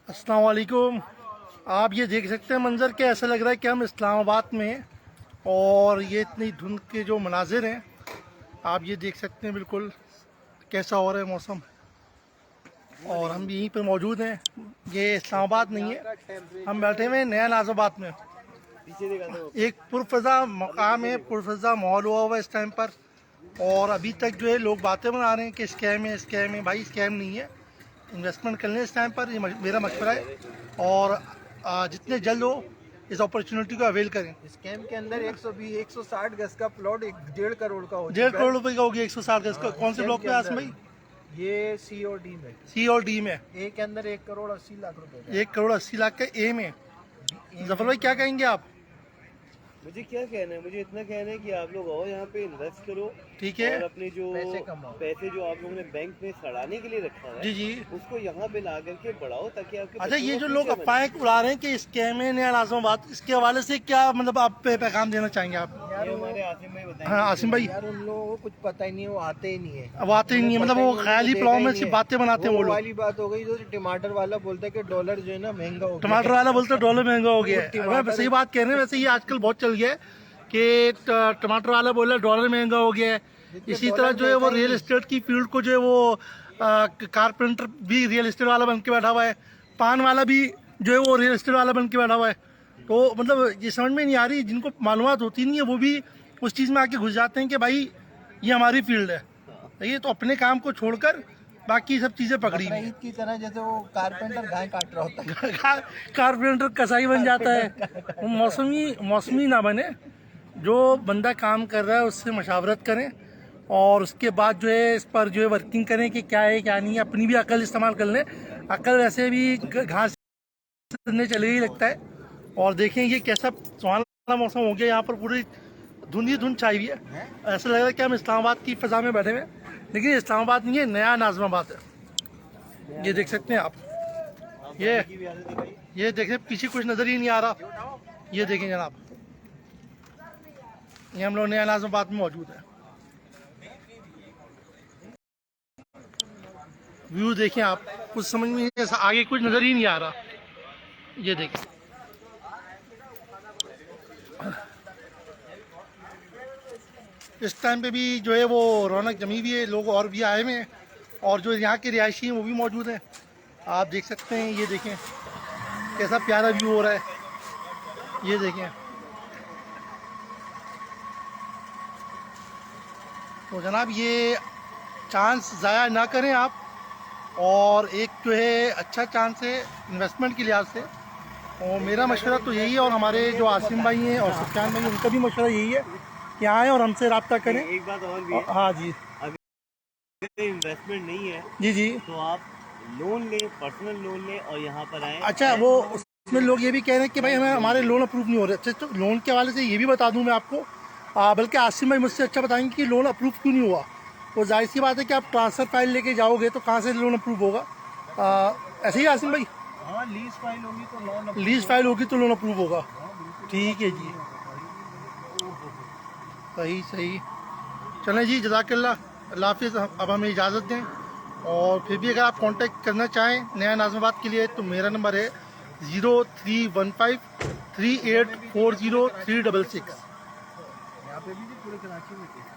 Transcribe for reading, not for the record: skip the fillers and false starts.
अस्सलाम वालेकुम। आप ये देख सकते हैं मंज़र के ऐसा लग रहा है कि हम इस्लामाबाद में हैं और ये इतनी धुंध के जो मनाजिर हैं आप ये देख सकते हैं बिल्कुल कैसा हो रहा है मौसम। और हम यहीं पर मौजूद हैं। ये इस्लामाबाद नहीं है, हम बैठे हुए हैं नया नाज़ाबाद में। एक पुरफ़ज़ा मकाम है, पुरफ़ज़ा माहौल हुआ हुआ है इस टाइम पर। और अभी तक जो है लोग बातें बना रहे हैं कि स्कैम है स्कैम है। भाई स्कैम नहीं है, इन्वेस्टमेंट कर लें इस टाइम पर, ये मेरा मशवरा है। और जितने जल्द हो इस अपॉर्चुनिटी को अवेल करें। स्कैम के अंदर 120 160 गज का प्लॉट 1.5 करोड़ का हो 1.5 करोड़ रुपए का हो गया 160 गज का। कौन से ब्लॉक पे आसम भाई? ये सी और डी में। सी और डी में ए के अंदर 1 करोड़ 80 लाख रुपए 1 करोड़ 80 लाख का ए में। जफर भाई क्या कहेंगे आप? मुझे क्या कहना है, मुझे इतना कहना है कि आप लोग आओ यहाँ पे इन्वेस्ट करो, ठीक है। और अपने जो पैसे जो आप लोगों ने बैंक में सड़ाने के लिए रखा है जी जी, उसको यहाँ पे ला करके बढ़ाओ ताकि आपके अच्छा ये बच्चों जो को लोग फ्यूचर अफवाहें उड़ा रहे हैं कि स्कैम है नया नाज़ाबाद, इसके हवाले से क्या मतलब आप पैगाम देना चाहेंगे आप? बने। ये हमारे आसिम भाई बताएंगे। हाँ आसिम भाई, यार उन लोगों को कुछ पता ही नहीं है, वो आते ही नहीं है। अब आते ही नहीं है, मतलब वो ख्याली प्लाव में सिर्फ बातें बनाते हैं वो लोग। वाली बात हो गई जो टमाटर वाला बोलता है कि डॉलर जो है ना महंगा हो गया। टमाटर वाला बोलते हैं डॉलर महंगा हो गया है। मैं सही बात कह रहे हैं, वैसे ये आजकल बहुत चल गया है कि टमाटर वाला बोल रहा है डॉलर महंगा हो गया है। इसी तरह जो है वो रियल एस्टेट की फील्ड को जो है वो कारपेंटर भी रियल एस्टेट वाला बन के बैठा हुआ है, पान वाला भी जो है वो रियल एस्टेट वाला बन के बैठा हुआ है। तो मतलब ये समझ में नहीं आ रही, जिनको मालूमात होती नहीं है वो भी उस चीज़ में आके घुस जाते हैं कि भाई ये हमारी फील्ड है। ये तो अपने काम को छोड़कर बाकी सब चीज़ें पकड़ी हुई हैं। ईद की तरह जैसे वो कारपेंटर गाय काट रहा होता है। कारपेंटर कसाई बन जाता है। वो मौसमी ना बने। जो बंदा काम कर रहा है उससे मशावरत करें और उसके बाद जो है इस पर जो है वर्किंग करें कि क्या है क्या नहीं है। अपनी भी अकल इस्तेमाल कर लें। अकल वैसे भी घास चलने चले ही लगता है। और देखें ये कैसा सुहाना मौसम हो गया, यहाँ पर पूरी धुंध ही धुंध छाई हुई है। ऐसा लग रहा है कि हम इस्लामाबाद की फ़ज़ा में बैठे हुए हैं, लेकिन इस्लामाबाद नहीं है, नया नाज़िमाबाद है। ये देख सकते हैं आप, ये देखें पीछे कुछ नज़र ही नहीं आ रहा। ये देखें जनाब, ये हम लोग नया नाज़िमाबाद में मौजूद है। व्यू देखें आप, कुछ समझ में नहीं, आगे कुछ नज़र ही नहीं आ रहा। ये देखें, इस टाइम पे भी जो है वो रौनक जमी हुई है, लोग और भी आए हुए हैं और जो यहाँ के रिहायशी हैं वो भी मौजूद हैं। आप देख सकते हैं, ये देखें कैसा प्यारा व्यू हो रहा है। ये देखें, तो जनाब ये चांस ज़ाया ना करें आप। और एक जो है अच्छा चांस है इन्वेस्टमेंट के लिहाज से, और मेरा मशवरा तो यही है, और हमारे जो आसिम भाई हैं और सुफियान भाई हैं उनका भी मशवरा यही है कि आएँ और हमसे रब्ता करें। एक बात और भी है, हाँ जी, अगर इन्वेस्टमेंट नहीं है जी जी। तो आप लोन लें, पर्सनल लोन लें और यहाँ पर आए। अच्छा, वो उसमें लोग ये भी कह रहे हैं कि भाई हमें हमारे लोन अप्रूव नहीं हो रहे। अच्छा, तो लोन के हवाले से ये भी बता दूं मैं आपको, बल्कि आसिम भाई मुझसे अच्छा बताएंगे कि लोन अप्रूव क्यों नहीं हुआ। तो जाहिर सी बात है कि आप ट्रांसफ़र फाइल लेके जाओगे तो कहाँ से लोन अप्रूव होगा। ऐसे ही आसिम भाई? हाँ, लीज फाइल होगी तो लोन, लीज फाइल होगी तो लोन अप्रूव होगा। ठीक है जी, सही सही। चलें जी, जज़ाकल्लाह, अल्लाह हाफ़िज़। अब हमें इजाज़त दें, और फिर भी अगर आप कांटेक्ट करना चाहें नया नाज़िमाबाद के लिए तो मेरा नंबर है 0315 3840 366। यहाँ पे भी पूरे कराची में थे।